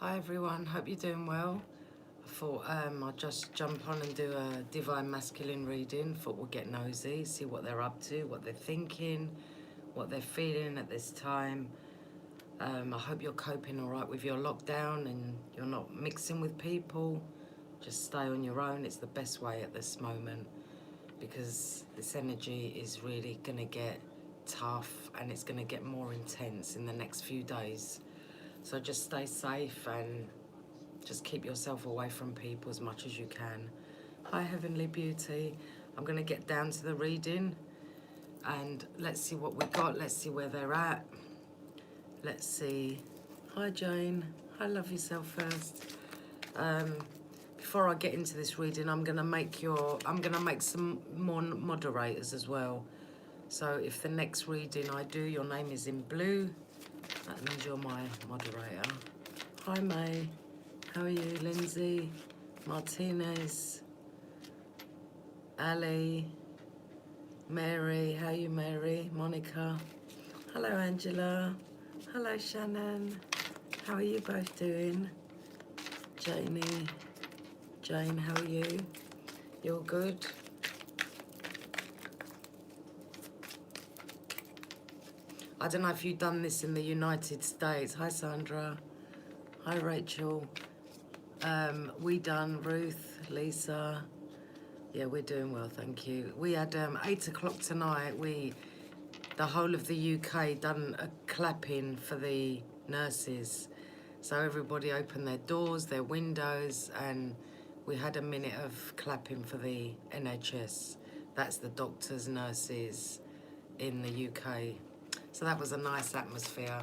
Hi everyone, hope you're doing well. I thought I'd just jump on and do a Divine Masculine reading. Thought we'll get nosy, see what they're up to, what they're thinking, what they're feeling at this time. I hope you're coping all right with your lockdown and you're not mixing with people. Just stay on your own. It's the best way at this moment because this energy is really going to get tough and it's going to get more intense in the next few days. So just stay safe and just keep yourself away from people as much as you can. Hi, Heavenly Beauty. I'm going to get down to the reading and let's see what we got. Let's see where they're at. Let's see. Hi, Jane. Hi, love yourself first. Before I get into this reading, I'm going to make some more moderators as well. So if the next reading I do, your name is in blue, that means you're my moderator. Hi, May. How are you? Lindsay, Martinez, Ali, Mary. How are you, Mary? Monica. Hello, Angela. Hello, Shannon. How are you both doing? Janie, Jane, how are you? You're good? I don't know if you've done this in the United States. Hi, Sandra. Hi, Rachel. We done, Ruth, Lisa. Yeah, we're doing well, thank you. We had 8 o'clock tonight. The whole of the UK done a clapping for the nurses. So everybody opened their doors, their windows, and we had a minute of clapping for the NHS. That's the doctors, nurses in the UK. So that was a nice atmosphere.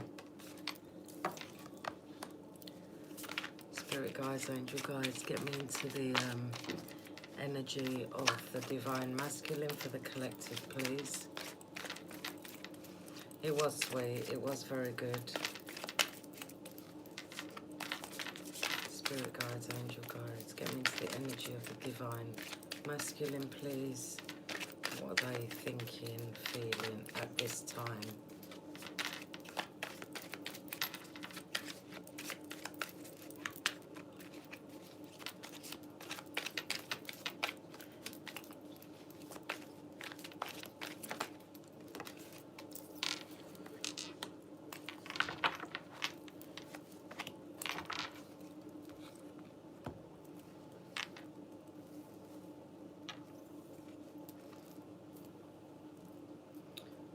Spirit guides, angel guides, get me into the energy of the Divine Masculine for the collective, please. It was sweet. It was very good. Spirit guides, angel guides, get me into the energy of the Divine Masculine, please. What are they thinking, feeling at this time?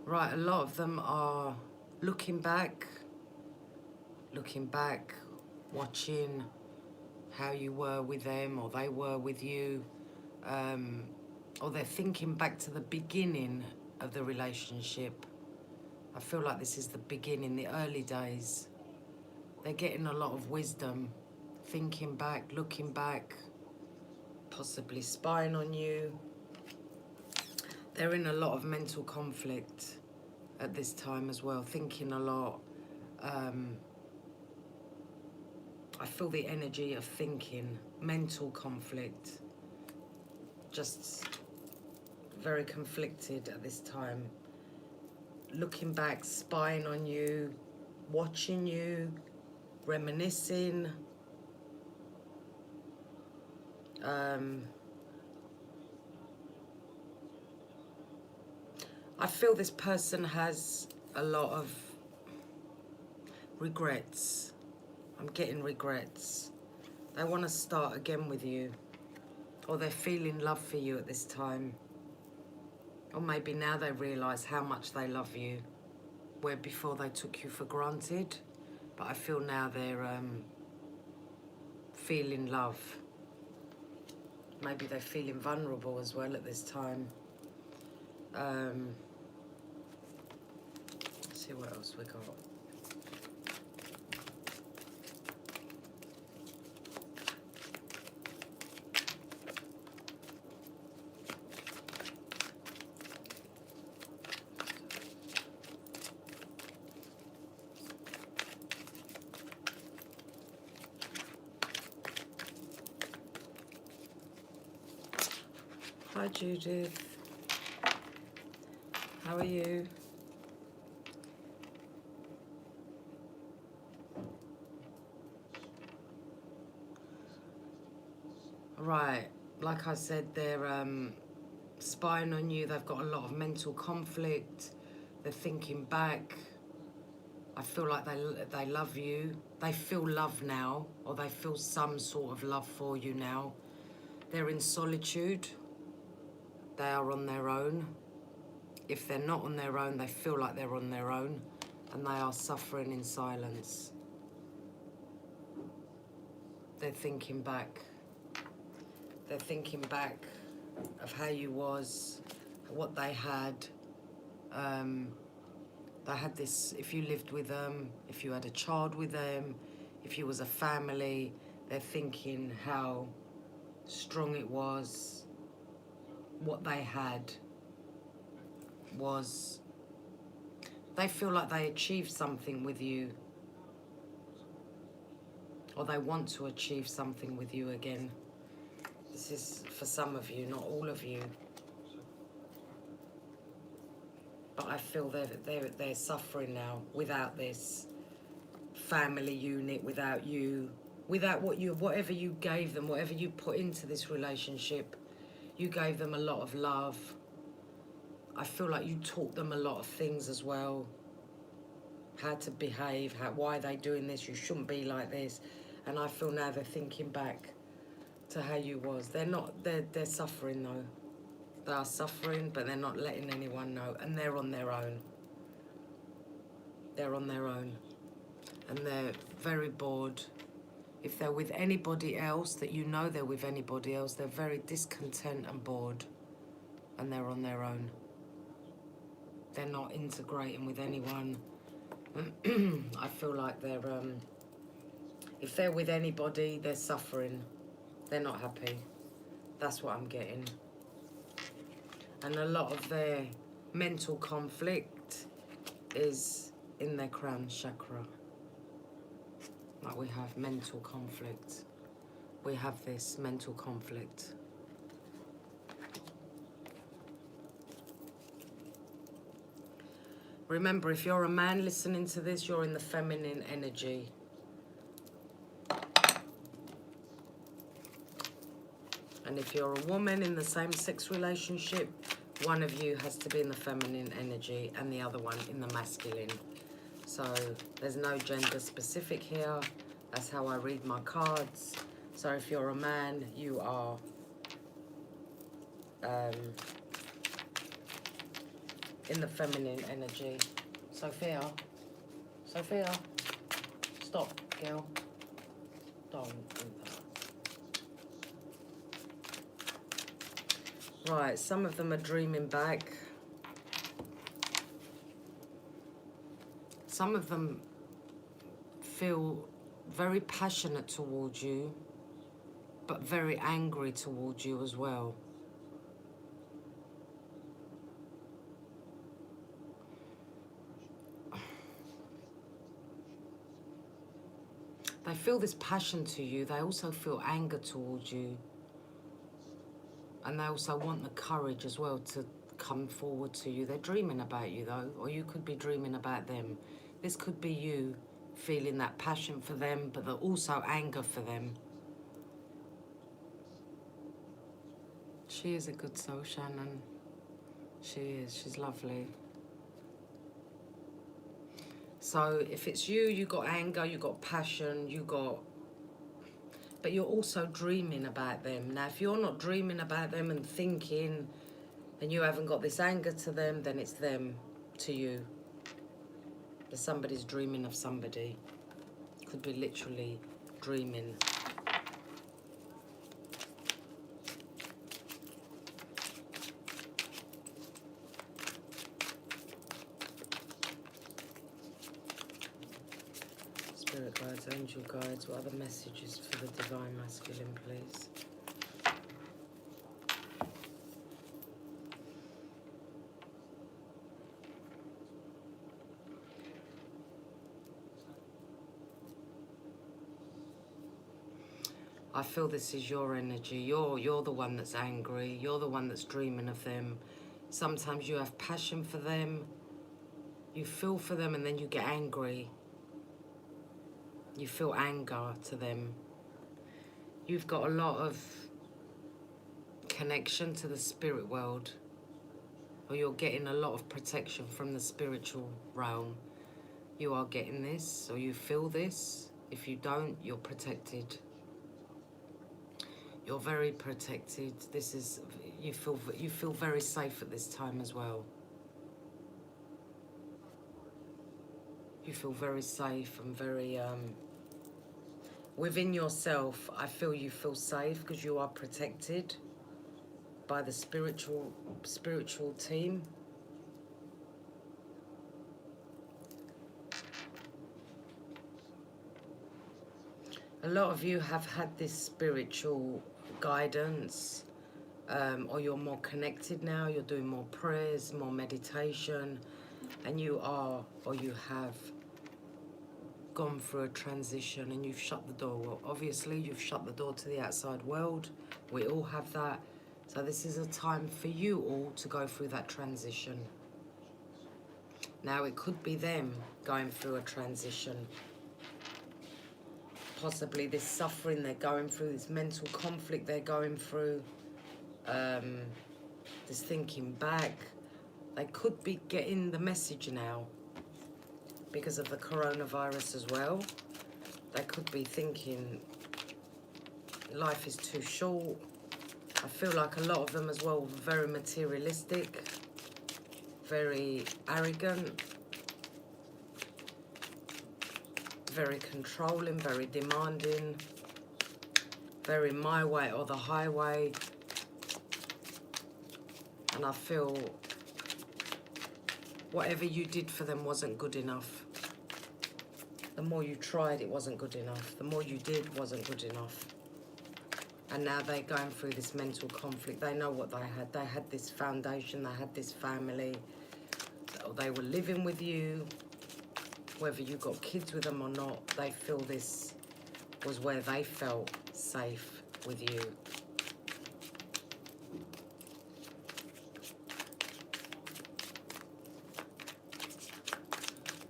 Right, a lot of them are looking back, watching how you were with them or they were with you, or they're thinking back to the beginning of the relationship. I feel like this is the beginning, the early days. They're getting a lot of wisdom, thinking back, looking back, possibly spying on you. They're in a lot of mental conflict at this time as well, thinking a lot. I feel the energy of thinking, mental conflict, just very conflicted at this time. Looking back, spying on you, watching you, reminiscing. I feel this person has a lot of regrets. I'm getting regrets. They want to start again with you, or they're feeling love for you at this time. Or maybe now they realise how much they love you, where before they took you for granted. But I feel now they're feeling love. Maybe they're feeling vulnerable as well at this time. Let's see what else we got. Hi Judith, how are you? Right, like I said, they're spying on you. They've got a lot of mental conflict. They're thinking back. I feel like they love you. They feel love now, or they feel some sort of love for you now. They're in solitude. They are on their own. If they're not on their own, they feel like they're on their own, and they are suffering in silence. They're thinking back. They're thinking back of how you was, what they had. They had this, if you lived with them, if you had a child with them, if you was a family, they're thinking how strong it was. What they had was, they feel like they achieved something with you, or they want to achieve something with you again. This is for some of you, not all of you. But I feel they're suffering now without this family unit, without you, without whatever you gave them, whatever you put into this relationship. You gave them a lot of love. I feel like you taught them a lot of things as well. How to behave, why are they doing this? You shouldn't be like this. And I feel now they're thinking back to how you was. They're suffering though. They are suffering, but they're not letting anyone know. And they're on their own. They're on their own. And they're very bored. If they're with anybody else, that you know they're with anybody else, they're very discontent and bored. And they're on their own. They're not integrating with anyone. I feel like they're, if they're with anybody, they're suffering. They're not happy. That's what I'm getting. And a lot of their mental conflict is in their crown chakra. Like we have mental conflict. We have this mental conflict. Remember, if you're a man listening to this, you're in the feminine energy. And if you're a woman in the same-sex relationship, one of you has to be in the feminine energy and the other one in the masculine. So there's no gender specific here. That's how I read my cards. So if you're a man, you are in the feminine energy. Sophia, stop, girl. Don't do that. Right, some of them are dreaming back. Some of them feel very passionate towards you, but very angry towards you as well. They feel this passion to you. They also feel anger towards you. And they also want the courage as well to come forward to you. They're dreaming about you though, or you could be dreaming about them. This could be you feeling that passion for them, but also anger for them. She is a good soul, Shannon. She is. She's lovely. So if it's you, you got anger, you got passion, but you're also dreaming about them. Now, if you're not dreaming about them and thinking, and you haven't got this anger to them, then it's them to you. But somebody's dreaming of somebody. Could be literally dreaming. Spirit guides, angel guides, what other messages for the divine masculine, please? I feel this is your energy. You're the one that's angry. You're the one that's dreaming of them. Sometimes you have passion for them. You feel for them and then you get angry. You feel anger to them. You've got a lot of connection to the spirit world, or you're getting a lot of protection from the spiritual realm. You are getting this, or you feel this. If you don't, you're protected. You're very protected. This is, you feel very safe at this time as well. You feel very safe and very within yourself. I feel you feel safe because you are protected by the spiritual team. A lot of you have had this spiritual guidance, or you're more connected now. You're doing more prayers, more meditation, and you are, or you have gone through a transition and you've shut the door. Well, obviously you've shut the door to the outside world. We all have that. So this is a time for you all to go through that transition. Now it could be them going through a transition. Possibly this suffering they're going through, this mental conflict they're going through, this thinking back. They could be getting the message now because of the coronavirus as well. They could be thinking life is too short. I feel like a lot of them as well were very materialistic, very arrogant, very controlling, very demanding, very my way or the highway. And I feel whatever you did for them wasn't good enough. The more you tried, it wasn't good enough. The more you did wasn't good enough. And now they're going through this mental conflict. They know what they had. They had this foundation, they had this family. They were living with you. Whether you got kids with them or not, they feel this was where they felt safe with you.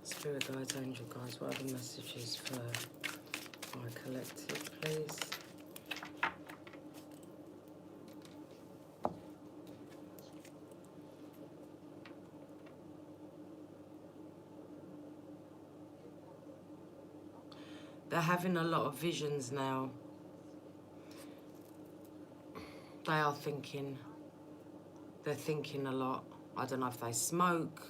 Spirit guides, angel guides, what are the messages for my collective, please? They're having a lot of visions now. They are thinking. They're thinking a lot. I don't know if they smoke.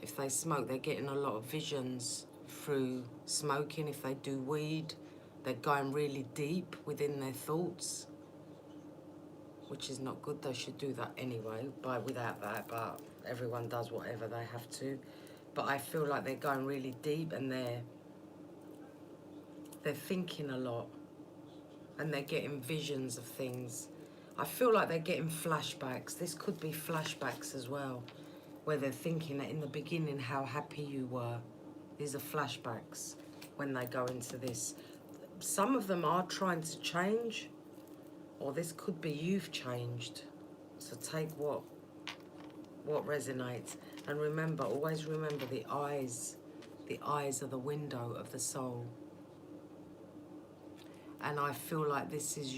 If they smoke, they're getting a lot of visions through smoking. If they do weed, they're going really deep within their thoughts, which is not good. They should do that anyway, without that, but everyone does whatever they have to. But I feel like they're going really deep and they're thinking a lot and they're getting visions of things. I feel like they're getting flashbacks. This could be flashbacks as well, where they're thinking that in the beginning how happy you were. These are flashbacks when they go into this. Some of them are trying to change, or this could be you've changed. So take what resonates. And remember, always remember the eyes. The eyes are the window of the soul. And I feel like this is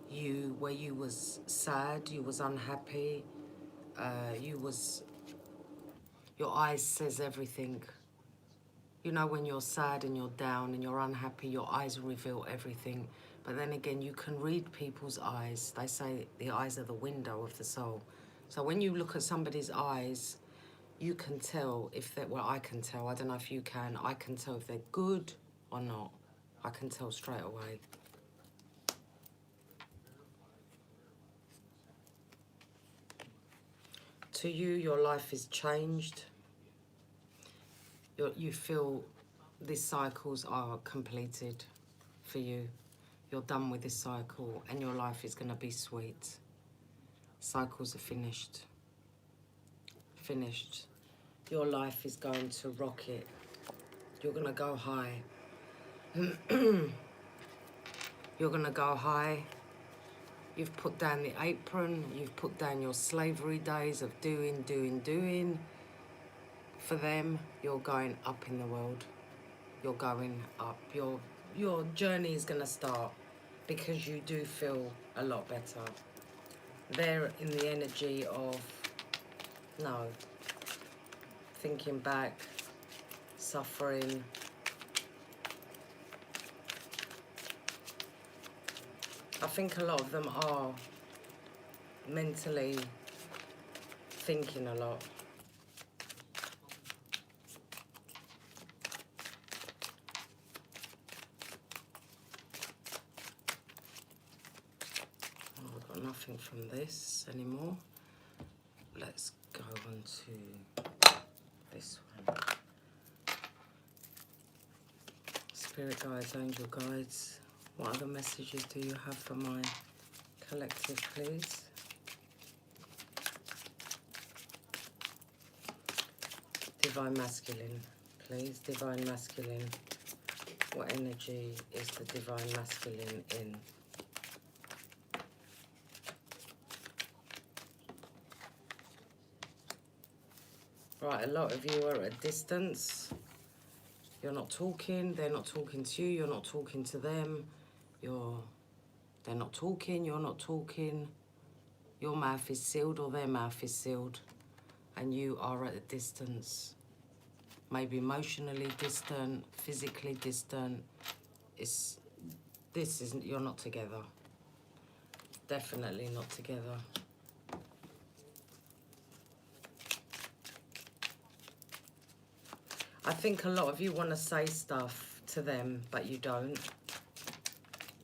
you where you was sad, you was unhappy, your eyes says everything. You know, when you're sad and you're down and you're unhappy, your eyes reveal everything. But then again, you can read people's eyes. They say the eyes are the window of the soul. So when you look at somebody's eyes, you can tell if they're, well, I can tell, I don't know if you can, I can tell if they're good or not. I can tell straight away. To you, your life is changed. You feel these cycles are completed for you. You're done with this cycle and your life is going to be sweet. Cycles are finished. Finished. Your life is going to rocket. You're going to go high. You're going to go high. You've put down the apron. You've put down your slavery days of doing. For them, you're going up in the world. You're going up. Your journey is going to start. because you do feel a lot better. They're in the energy of, no, thinking back, suffering. I think a lot of them are mentally thinking a lot. Oh, I've got nothing from this anymore. Let's go on to this one. Spirit guides, angel guides. What other messages do you have for my collective, please? Divine masculine, please. Divine masculine. What energy is the divine masculine in? Right, a lot of you are at a distance. You're not talking, they're not talking to you, you're not talking to them. They're not talking, you're not talking. Your mouth is sealed or their mouth is sealed. And you are at a distance. Maybe emotionally distant, physically distant. You're not together. Definitely not together. I think a lot of you want to say stuff to them, but you don't.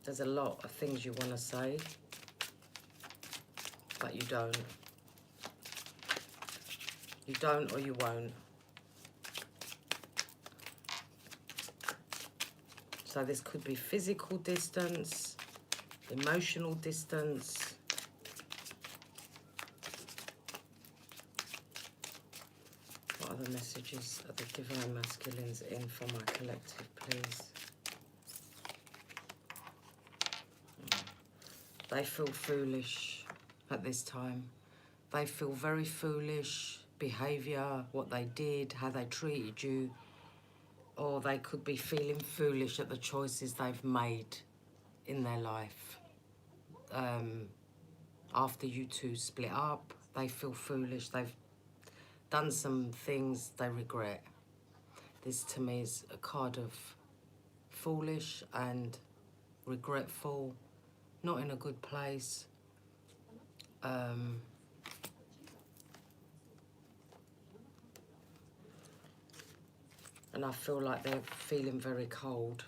There's a lot of things you want to say, but you don't. You don't or you won't. So this could be physical distance, emotional distance. What other messages are the divine masculines in for my collective, please? They feel foolish at this time. They feel very foolish behaviour, what they did, how they treated you. Or they could be feeling foolish at the choices they've made in their life. After you two split up, they feel foolish. They've done some things they regret. This to me is a card of foolish and regretful, not in a good place. And I feel like they're feeling very cold.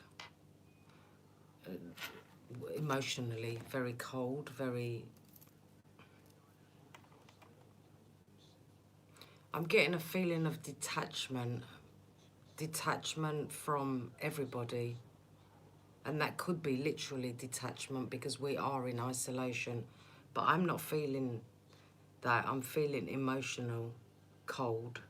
Emotionally, very cold, very... I'm getting a feeling of detachment. Detachment from everybody. And that could be literally detachment because we are in isolation. But I'm not feeling that. I'm feeling emotional, cold.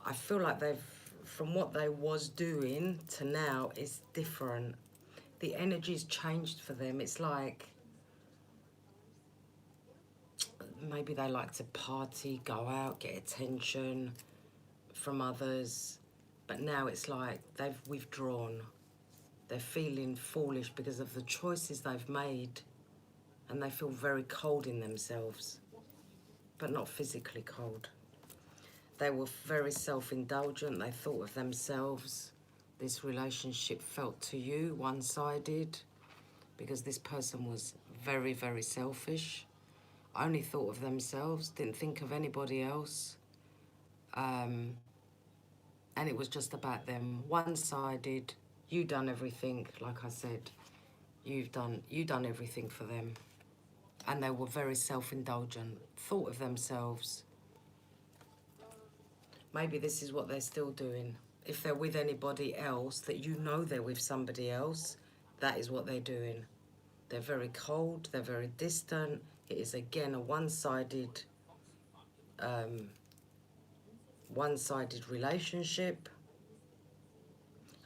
I feel like they've, from what they was doing to now, is different. The energy's changed for them. It's like, maybe they like to party, go out, get attention from others. But now it's like they've withdrawn. They're feeling foolish because of the choices they've made. And they feel very cold in themselves, but not physically cold. They were very self-indulgent. They thought of themselves. This relationship felt to you one-sided because this person was very, very selfish. Only thought of themselves, didn't think of anybody else. And it was just about them, one-sided. You done everything, like I said. You done everything for them. And they were very self-indulgent, thought of themselves. Maybe this is what they're still doing. If they're with anybody else, that you know they're with somebody else, that is what they're doing. They're very cold, they're very distant. It is again a one-sided relationship.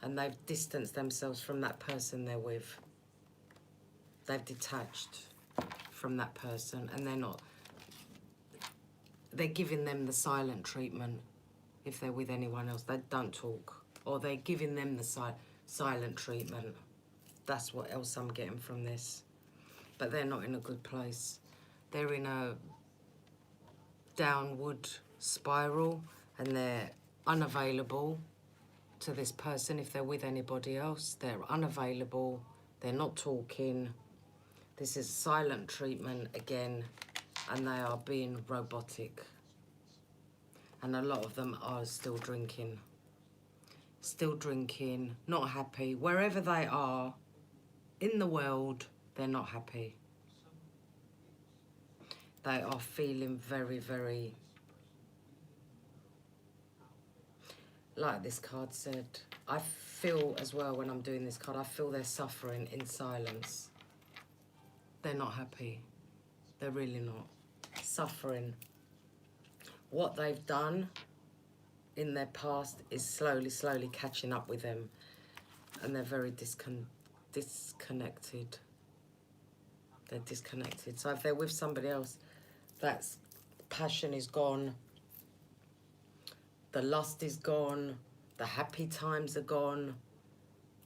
And they've distanced themselves from that person they're with. They've detached from that person and they're giving them the silent treatment. If they're with anyone else, they don't talk. Or they're giving them the silent treatment. That's what else I'm getting from this. But they're not in a good place. They're in a downward spiral, and they're unavailable to this person. If they're with anybody else, they're unavailable, they're not talking. This is silent treatment again, and they are being robotic. And a lot of them are still drinking, not happy. Wherever they are in the world, they're not happy. They are feeling very, very, like this card said, I feel as well when I'm doing this card, I feel they're suffering in silence. They're not happy. They're really not. Suffering. What they've done in their past is slowly, slowly catching up with them. And they're very disconnected. They're disconnected. So if they're with somebody else, that's passion is gone. The lust is gone. The happy times are gone.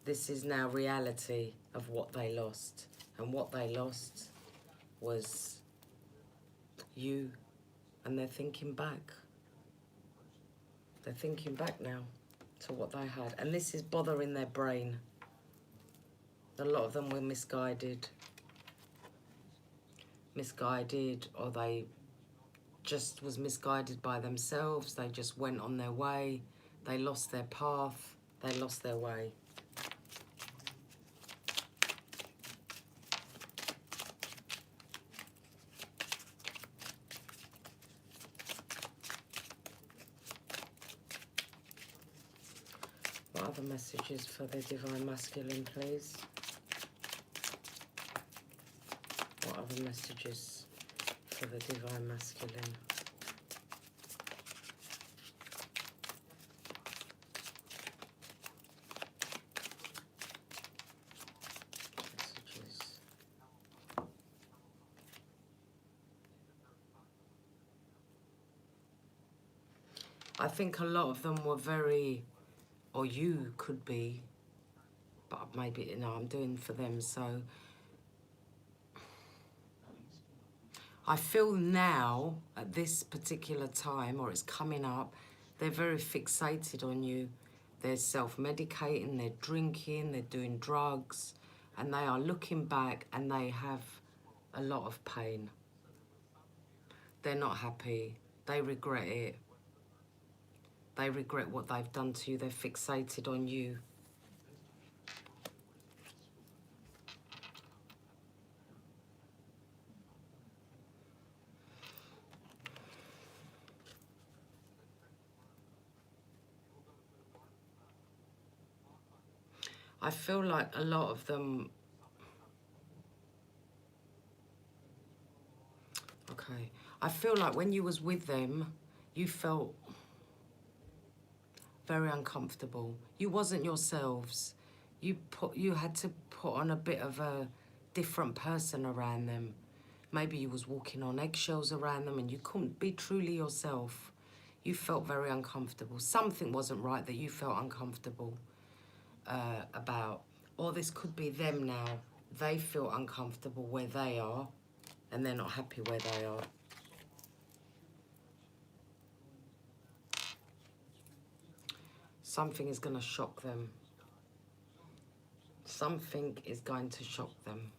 This is now reality of what they lost. And what they lost was you. And they're thinking back. They're thinking back now to what they had. And this is bothering their brain. A lot of them were misguided. Misguided, or they just was misguided by themselves. They just went on their way. They lost their path. They lost their way. What other messages for the Divine Masculine, please? What other messages for the Divine Masculine? Messages. I think a lot of them were very, or you could be, but maybe, you know, I'm doing for them, so I feel now, at this particular time, or it's coming up, they're very fixated on you. They're self-medicating, they're drinking, they're doing drugs, and they are looking back and they have a lot of pain. They're not happy. They regret it. They regret what they've done to you. They're fixated on you. I feel like a lot of them... Okay. I feel like when you was with them, you felt very uncomfortable. You wasn't yourselves. You had to put on a bit of a different person around them. Maybe you was walking on eggshells around them and you couldn't be truly yourself. You felt very uncomfortable. Something wasn't right that you felt uncomfortable about. Or this could be them now. They feel uncomfortable where they are and they're not happy where they are. Something is going to shock them. Something is going to shock them.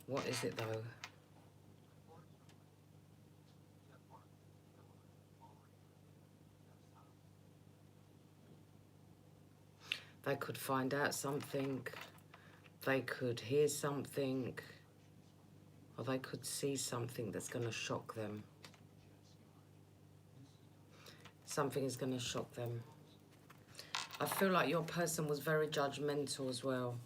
What is it though? They could find out something. They could hear something. Or they could see something that's going to shock them. Something is going to shock them. I feel like your person was very judgmental as well.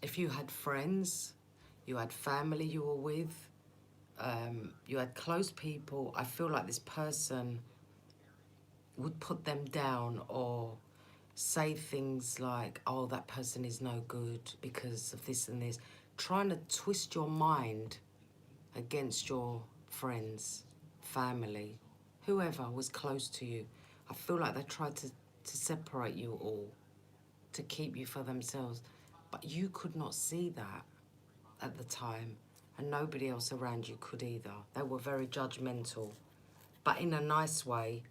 If you had friends, you had family you were with, you had close people, I feel like this person would put them down or say things like, oh, that person is no good because of this and this, trying to twist your mind against your friends, family, whoever was close to you. I feel like they tried to separate you all, to keep you for themselves. But you could not see that at the time, and nobody else around you could either. They were very judgmental, but in a nice way.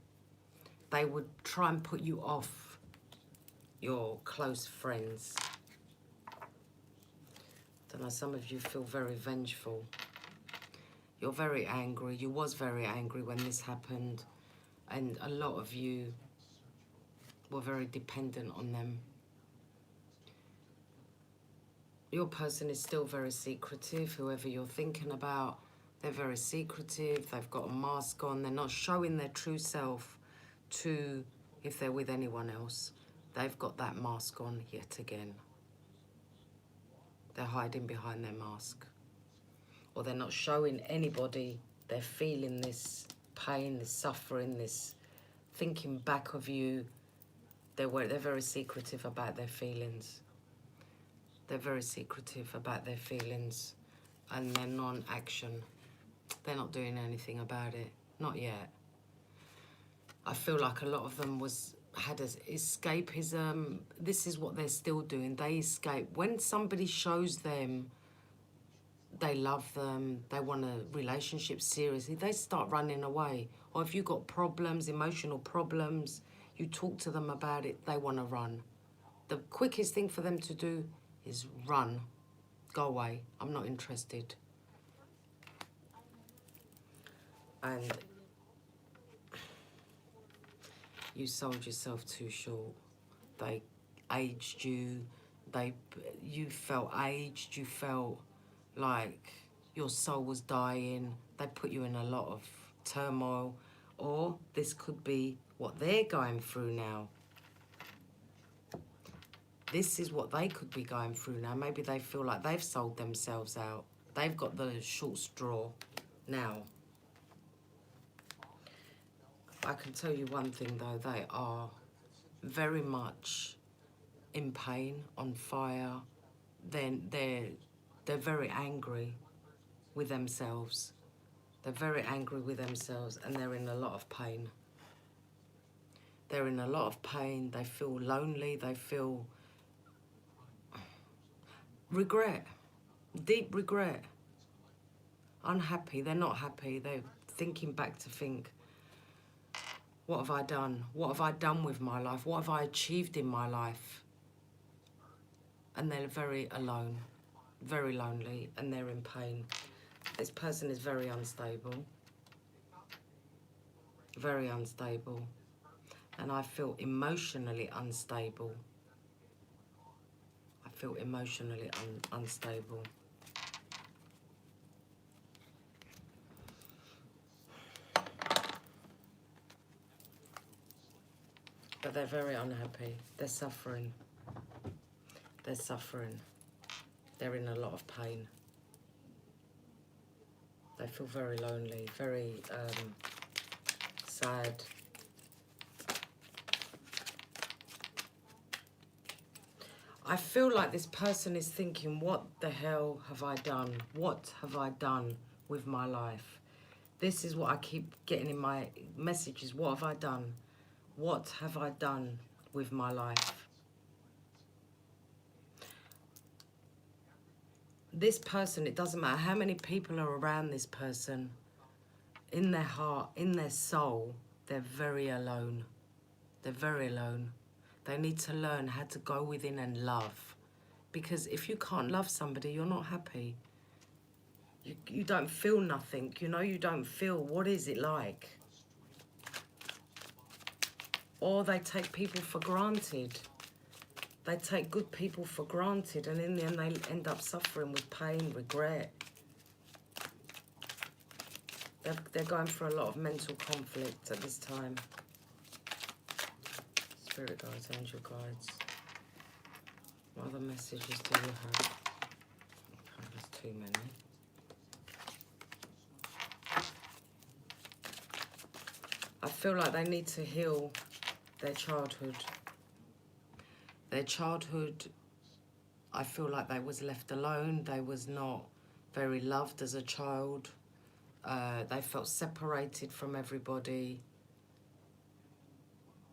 They would try and put you off your close friends. I don't know, some of you feel very vengeful. You're very angry. You was very angry when this happened, and a lot of you were very dependent on them. Your person is still very secretive. Whoever you're thinking about, they're very secretive. They've got a mask on. They're not showing their true self to, if they're with anyone else. They've got that mask on yet again. They're hiding behind their mask. Or they're not showing anybody they're feeling this pain, this suffering, this thinking back of you. They're very secretive about their feelings. They're very secretive about their feelings, and they're non-action. They're not doing anything about it. Not yet. I feel like a lot of them had escapism. This is what they're still doing. They escape. When somebody shows them they love them, they want a relationship seriously, they start running away. Or if you've got problems, emotional problems, you talk to them about it, they want to run. The quickest thing for them to do is run. Go away. I'm not interested. And you sold yourself too short. They aged you. You felt aged. You felt like your soul was dying. They put you in a lot of turmoil. Or this could be what they're going through now. This is what they could be going through now. Maybe they feel like they've sold themselves out. They've got the short straw now. I can tell you one thing though, they are very much in pain, on fire. Then they're very angry with themselves. They're very angry with themselves, and they're in a lot of pain. They're in a lot of pain. They feel lonely. They feel regret, deep regret, unhappy. They're not happy. They're thinking back to think, what have I done? What have I done with my life? What have I achieved in my life? And they're very alone, very lonely, and they're in pain. This person is very unstable. Very unstable. And I feel emotionally unstable. I feel emotionally unstable. But they're very unhappy. They're suffering. They're suffering. They're in a lot of pain. They feel very lonely, very sad. I feel like this person is thinking, what the hell have I done? What have I done with my life? This is what I keep getting in my messages. What have I done? What have I done with my life? This person, it doesn't matter how many people are around this person, in their heart, in their soul, they're very alone. They're very alone. They need to learn how to go within and love. Because if you can't love somebody, you're not happy. You don't feel nothing, you know, you don't feel what is it like. Or they take people for granted. They take good people for granted, and in the end they end up suffering with pain, regret. They're going through a lot of mental conflict at this time. Spirit guides, angel guides. What other messages do you have? Oh, there's too many. I feel like they need to heal their childhood. Their childhood, I feel like they was left alone. They was not very loved as a child. They felt separated from everybody.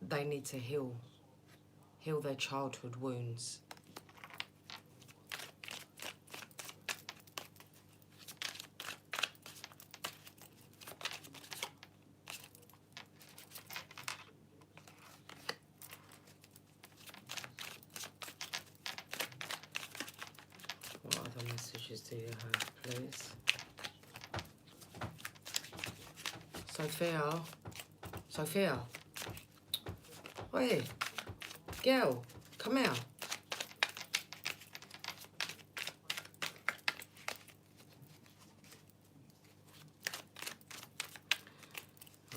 They need to heal their childhood wounds. What other messages do you have, please? Sophia. Oi, girl, come here.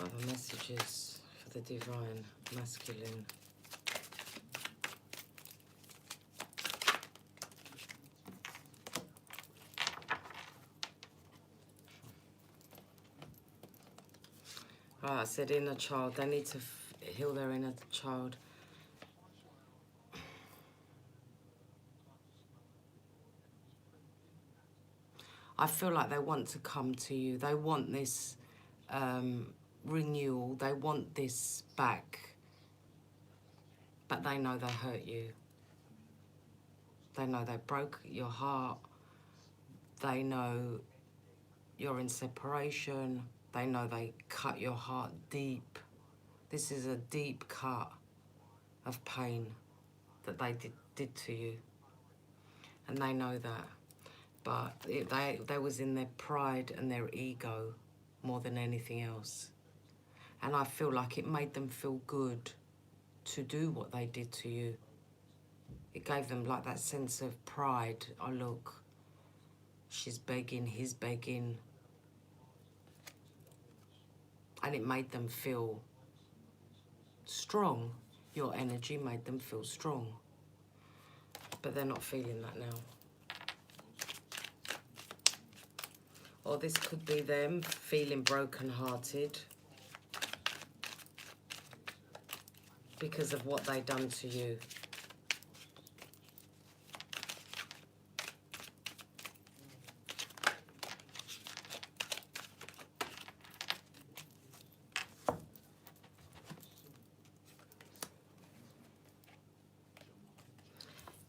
Other messages for the divine masculine. I said inner child. They need to heal their inner child. I feel like they want to come to you. They want this renewal. They want this back. But they know they hurt you. They know they broke your heart. They know you're in separation. They know they cut your heart deep. This is a deep cut of pain that they did to you. And they know that. But they was in their pride and their ego more than anything else. And I feel like it made them feel good to do what they did to you. It gave them like that sense of pride. Oh, look, she's begging, he's begging. And it made them feel strong. Your energy made them feel strong. But they're not feeling that now. Or this could be them feeling broken-hearted because of what they done to you.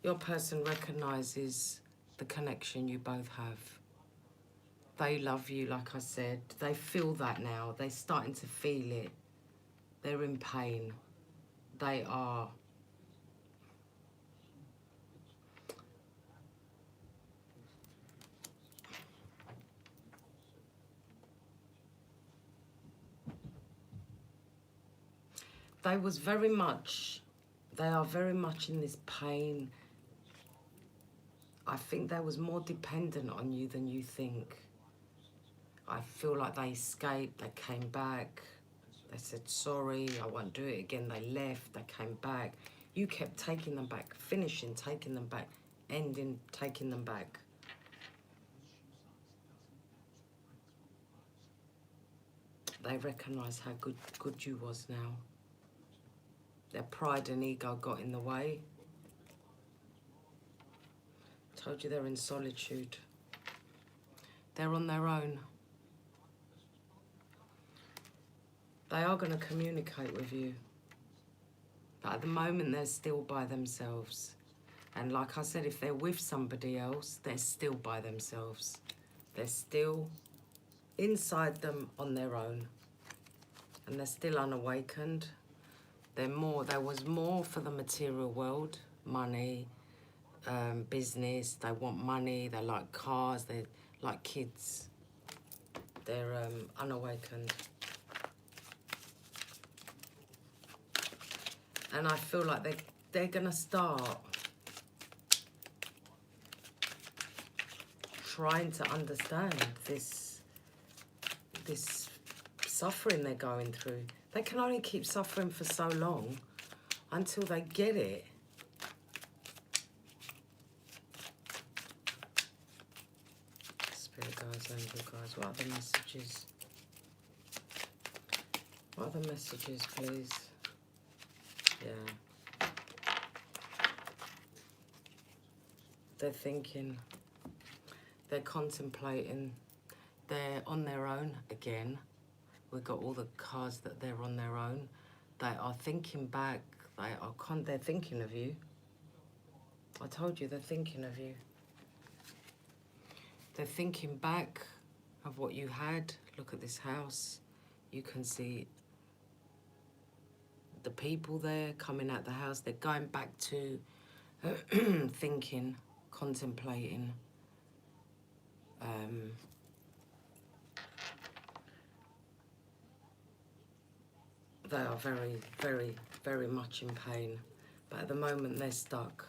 Your person recognizes the connection you both have. They love you, like I said. They feel that now. They're starting to feel it. They're in pain. They are. They are very much in this pain. I think they was more dependent on you than you think. I feel like they escaped, they came back, they said sorry, I won't do it again, they left, they came back. You kept taking them back, finishing, taking them back, ending, taking them back. They recognise how good you was now. Their pride and ego got in the way. Told you they're in solitude. They're on their own. They are going to communicate with you. But at the moment, they're still by themselves. And like I said, if they're with somebody else, they're still by themselves. They're still inside them on their own. And they're still unawakened. There was more for the material world. Money, business. They want money. They like cars. They like kids. They're unawakened. And I feel like they're going to start trying to understand this suffering they're going through. They can only keep suffering for so long until they get it. Spirit guides, angel guides, what other messages? What other messages, please? Yeah. They're thinking. They're contemplating. they're on their own again. We've got all the cards that they're on their own. They are thinking back. They're thinking of you. I told you they're thinking of you. They're thinking back of what you had. Look at this house. You can see the people there coming out the house. They're going back to thinking, contemplating. They are very, very, very much in pain. But at the moment, they're stuck.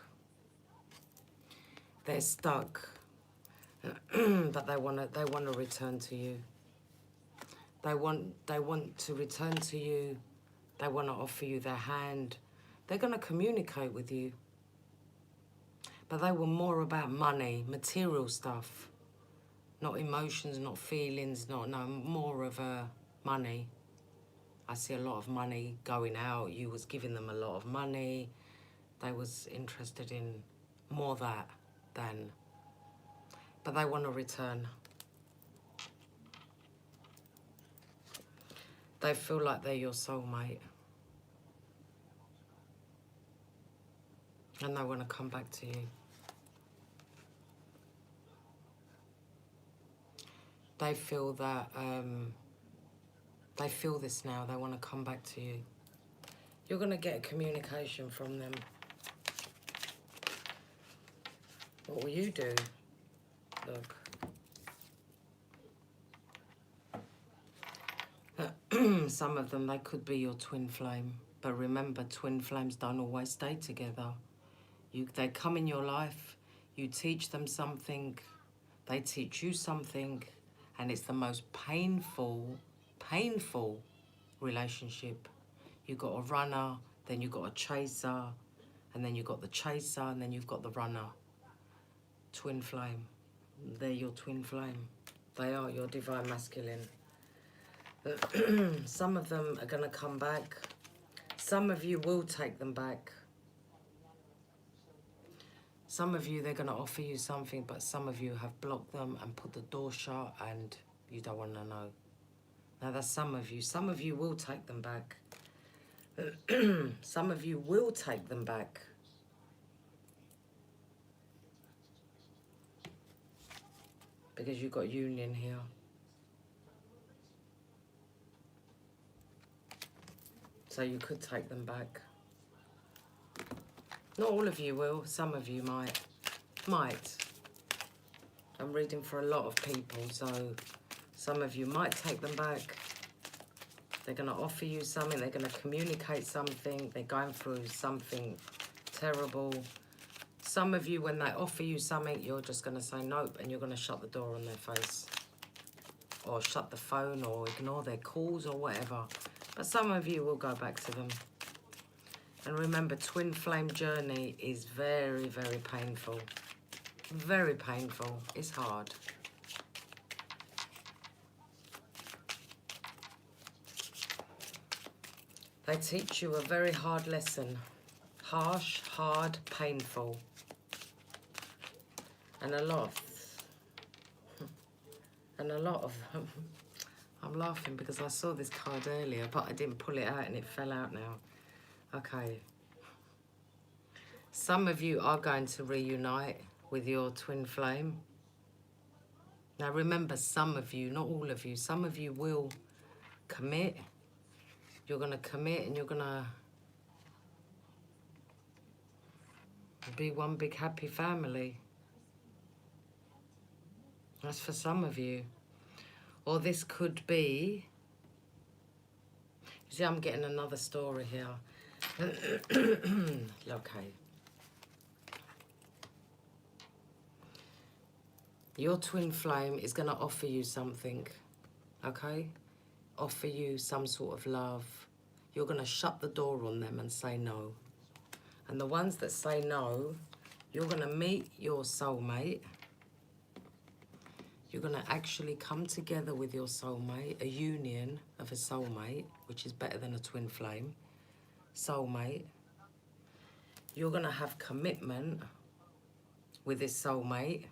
They're stuck. But they wanna return to you. They want to return to you. They want to offer you their hand. They're going to communicate with you. But they were more about money, material stuff. Not emotions, not feelings, no, more of money. I see a lot of money going out. You was giving them a lot of money. They was interested in more that than. But they want to return. They feel like they're your soulmate. And they want to come back to you. They feel that, they feel this now. They want to come back to you. You're going to get a communication from them. What will you do? Look. Some of them, they could be your twin flame. But remember, twin flames don't always stay together. They come in your life, you teach them something, they teach you something, and it's the most painful relationship. You've got a runner, then you've got a chaser, and then you've got the chaser, and then you've got the runner. Twin flame. They're your twin flame. They are your divine masculine. Some of them are going to come back. Some of you will take them back. Some of you, they're going to offer you something, but some of you have blocked them and put the door shut and you don't want to know. Now, that's some of you. Some of you will take them back. Some of you will take them back. Because you've got union here. So you could take them back. Not all of you will. Some of you might. I'm reading for a lot of people, so some of you might take them back. They're going to offer you something. They're going to communicate something. They're going through something terrible. Some of you, when they offer you something, you're just going to say nope, and you're going to shut the door on their face. Or shut the phone, or ignore their calls, or whatever. But some of you will go back to them. And remember, twin flame journey is very, very painful. Very painful. It's hard. They teach you a very hard lesson. Harsh, hard, painful. And a lot of them. I'm laughing because I saw this card earlier, but I didn't pull it out and it fell out now. Okay. Some of you are going to reunite with your twin flame. Now remember, some of you, not all of you, some of you will commit. You're going to commit and you're going to be one big happy family. That's for some of you. Or this could be... You see, I'm getting another story here. Okay. Your twin flame is going to offer you something, okay? Offer you some sort of love. You're going to shut the door on them and say no. And the ones that say no, you're going to meet your soulmate. You're going to actually come together with your soulmate, a union of a soulmate, which is better than a twin flame. Soulmate. You're going to have commitment with this soulmate.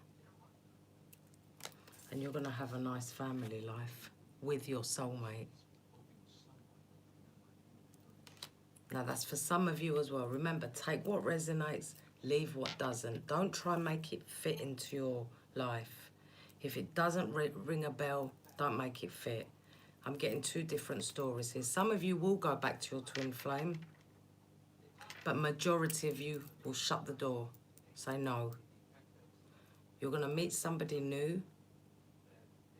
and you're going to have a nice family life with your soulmate. Now that's for some of you as well. Remember, take what resonates, leave what doesn't. Don't try and make it fit into your life. If it doesn't ring a bell, don't make it fit. I'm getting two different stories here. Some of you will go back to your twin flame, but majority of you will shut the door, say no. You're going to meet somebody new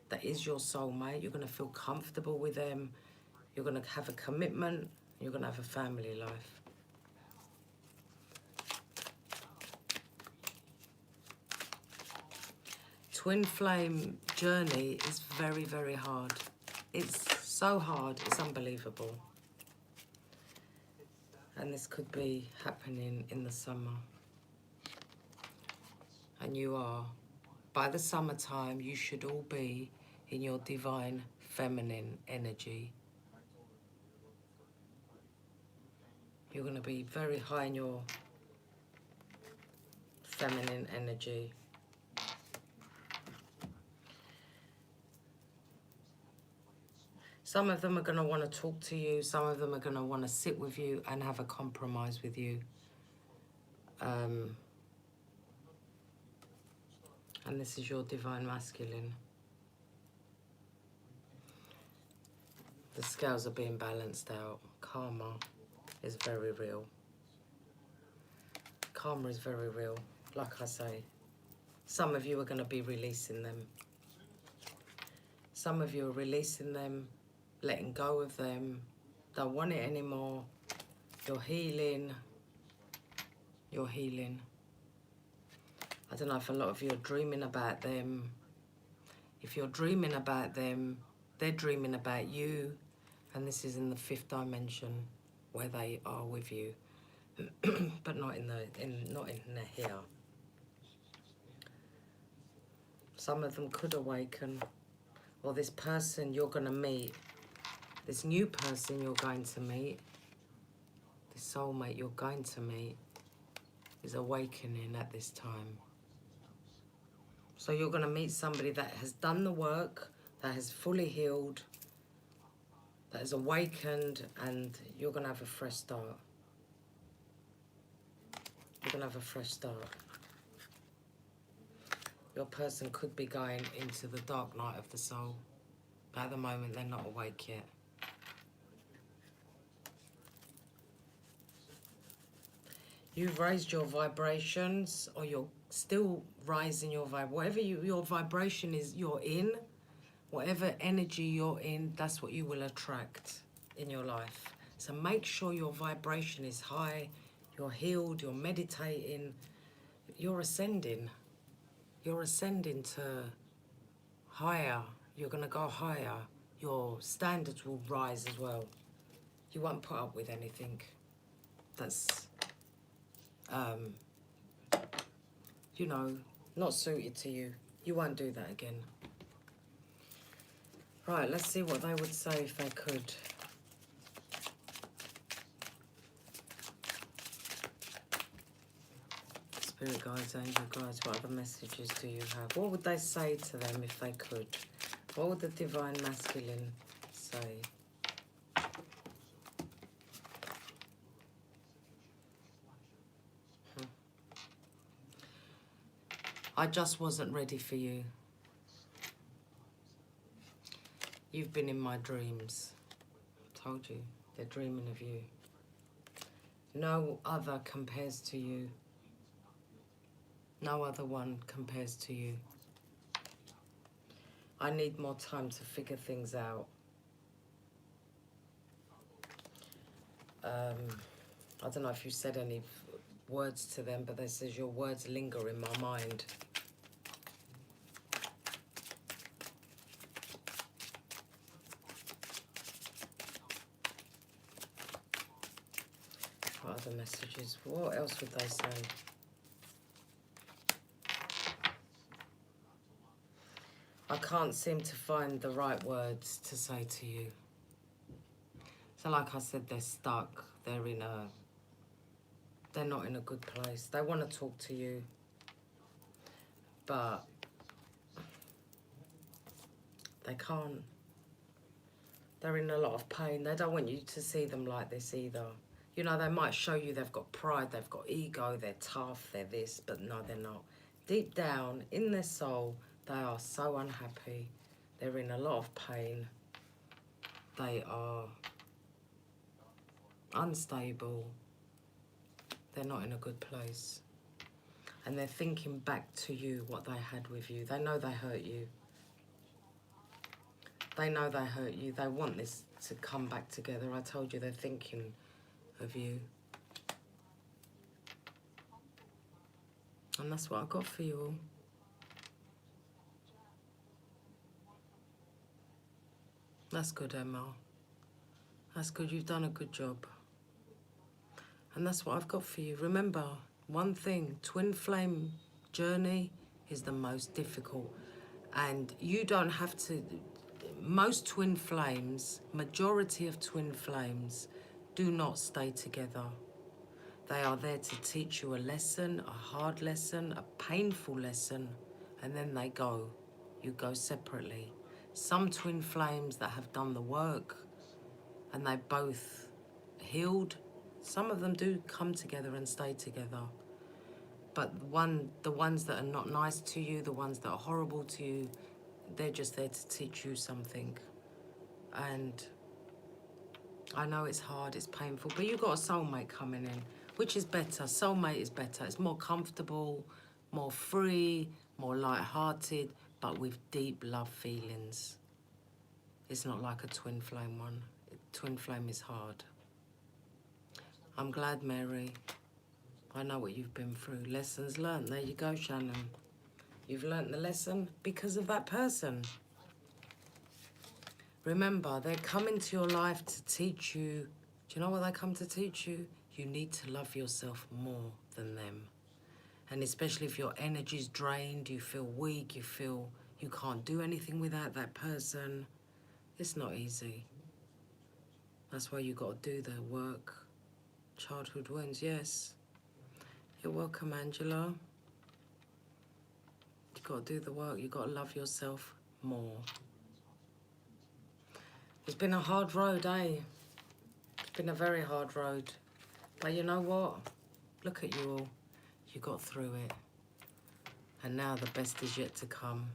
that is your soulmate. You're going to feel comfortable with them. You're going to have a commitment. You're going to have a family life. Twin flame journey is very, very hard. It's so hard, it's unbelievable. And this could be happening in the summer. And you are. By the summertime, you should all be in your divine feminine energy. You're going to be very high in your feminine energy. Some of them are going to want to talk to you. Some of them are going to want to sit with you and have a compromise with you. And this is your divine masculine. The scales are being balanced out. Karma is very real. Karma is very real. Like I say, some of you are going to be releasing them. Some of you are releasing them, letting go of them, don't want it anymore. You're healing. You're healing. I don't know if a lot of you are dreaming about them. If you're dreaming about them, they're dreaming about you. And this is in the 5th dimension where they are with you. But not in here. Some of them could awaken. Or this person you're going to meet, this new person you're going to meet, this soulmate you're going to meet, is awakening at this time. So you're going to meet somebody that has done the work, that has fully healed, that has awakened, and you're going to have a fresh start. You're going to have a fresh start. Your person could be going into the dark night of the soul. But at the moment, they're not awake yet. You've raised your vibrations, or you're still rising your vibe. Whatever your vibration is you're in, whatever energy you're in, that's what you will attract in your life. So make sure your vibration is high, you're healed, you're meditating, you're ascending. You're ascending to higher. You're going to go higher. Your standards will rise as well. You won't put up with anything that's, you know, not suited to you. You won't do that again. Right, let's see what they would say if they could. Spirit guides, angel guides, what other messages do you have? What would they say to them if they could? What would the divine masculine say? I just wasn't ready for you. You've been in my dreams. Told you, they're dreaming of you. No other compares to you. No other one compares to you. I need more time to figure things out. I don't know if you said any words to them, but they says your words linger in my mind. What other messages? What else would they say? I can't seem to find the right words to say to you. So like I said, they're stuck. They're not in a good place. They want to talk to you, but They can't. They're in a lot of pain. They don't want you to see them like this either. You know, they might show you they've got pride, they've got ego, they're tough, they're this, but no, they're not. Deep down, in their soul, they are so unhappy. They're in a lot of pain. They are unstable. They're not in a good place. And they're thinking back to you what they had with you. They know they hurt you. They know they hurt you. They want this to come back together. I told you they're thinking of you. And that's what I got for you all. That's good, Emma. That's good. You've done a good job. And that's what I've got for you. Remember, one thing, twin flame journey is the most difficult. And you don't have to, most twin flames, majority of twin flames do not stay together. They are there to teach you a lesson, a hard lesson, a painful lesson, and then they go. You go separately. Some twin flames that have done the work and they both healed, some of them do come together and stay together. But the ones that are not nice to you, the ones that are horrible to you, they're just there to teach you something. And I know it's hard, it's painful, but you've got a soulmate coming in, which is better. Soulmate is better. It's more comfortable, more free, more light-hearted, but with deep love feelings. It's not like a twin flame one. Twin flame is hard. I'm glad, Mary. I know what you've been through. Lessons learned. There you go, Shannon. You've learnt the lesson because of that person. Remember, they're coming to your life to teach you. Do you know what they come to teach you? You need to love yourself more than them. And especially if your energy's drained, you feel weak, you feel you can't do anything without that person. It's not easy. That's why you got to do the work. Childhood wounds, yes. You're welcome, Angela. You got to do the work. You got to love yourself more. It's been a hard road, eh? It's been a very hard road. But you know what? Look at you all. You got through it. And now the best is yet to come.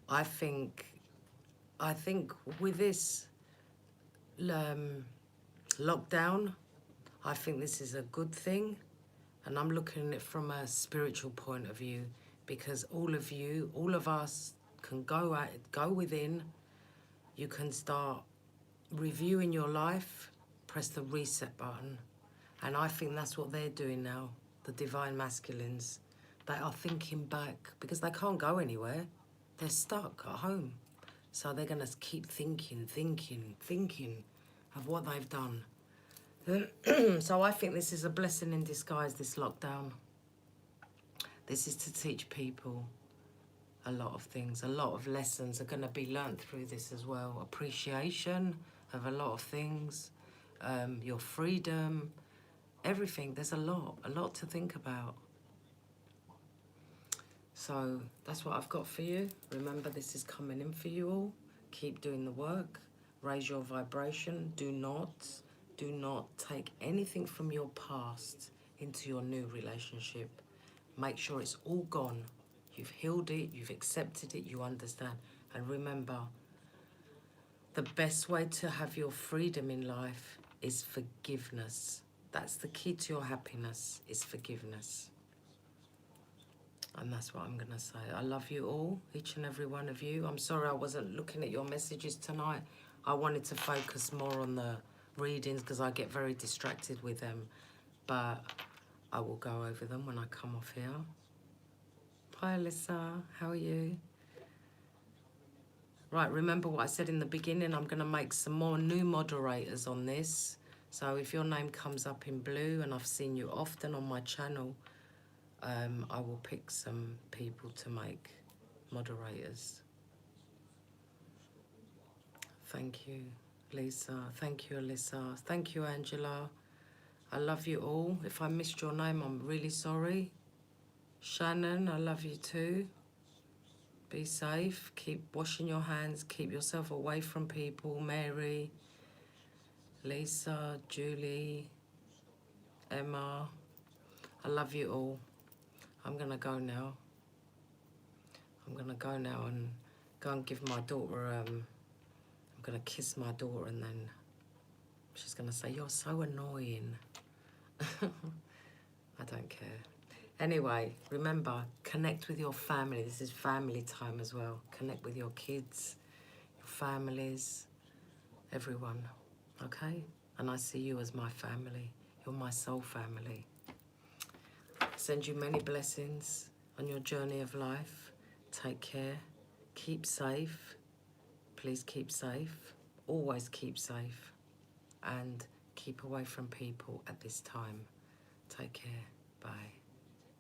I think with this lockdown, I think this is a good thing. And I'm looking at it from a spiritual point of view, because all of you, all of us can go within. You can start reviewing your life, press the reset button. And I think that's what they're doing now, the divine masculines. They are thinking back because they can't go anywhere. They're stuck at home. So they're going to keep thinking of what they've done. So I think this is a blessing in disguise, this lockdown. This is to teach people a lot of things. A lot of lessons are going to be learnt through this as well. Appreciation of a lot of things, your freedom, everything. There's a lot to think about. So that's what I've got for you. Remember, this is coming in for you all. Keep doing the work. Raise your vibration. Do not take anything from your past into your new relationship. Make sure it's all gone. You've healed it, you've accepted it, you understand. And remember, the best way to have your freedom in life is forgiveness. That's the key to your happiness, is forgiveness. And that's what I'm going to say. I love you all, each and every one of you. I'm sorry I wasn't looking at your messages tonight. I wanted to focus more on the readings because I get very distracted with them. But I will go over them when I come off here. Hi, Alyssa. How are you? Right, remember what I said in the beginning. I'm going to make some more new moderators on this. So if your name comes up in blue, and I've seen you often on my channel, I will pick some people to make moderators. Thank you, Lisa. Thank you, Alyssa. Thank you, Angela. I love you all. If I missed your name, I'm really sorry. Shannon, I love you too. Be safe. Keep washing your hands. Keep yourself away from people. Mary, Lisa, Julie, Emma. I love you all. I'm going to go now. I'm going to go now and go and give my daughter, I'm going to kiss my daughter and then she's going to say, you're so annoying. I don't care. Anyway, remember, connect with your family. This is family time as well. Connect with your kids, your families, everyone, okay? And I see you as my family. You're my soul family. Send you many blessings on your journey of life. Take care. Keep safe. Please keep safe. Always keep safe. And keep away from people at this time. Take care. Bye.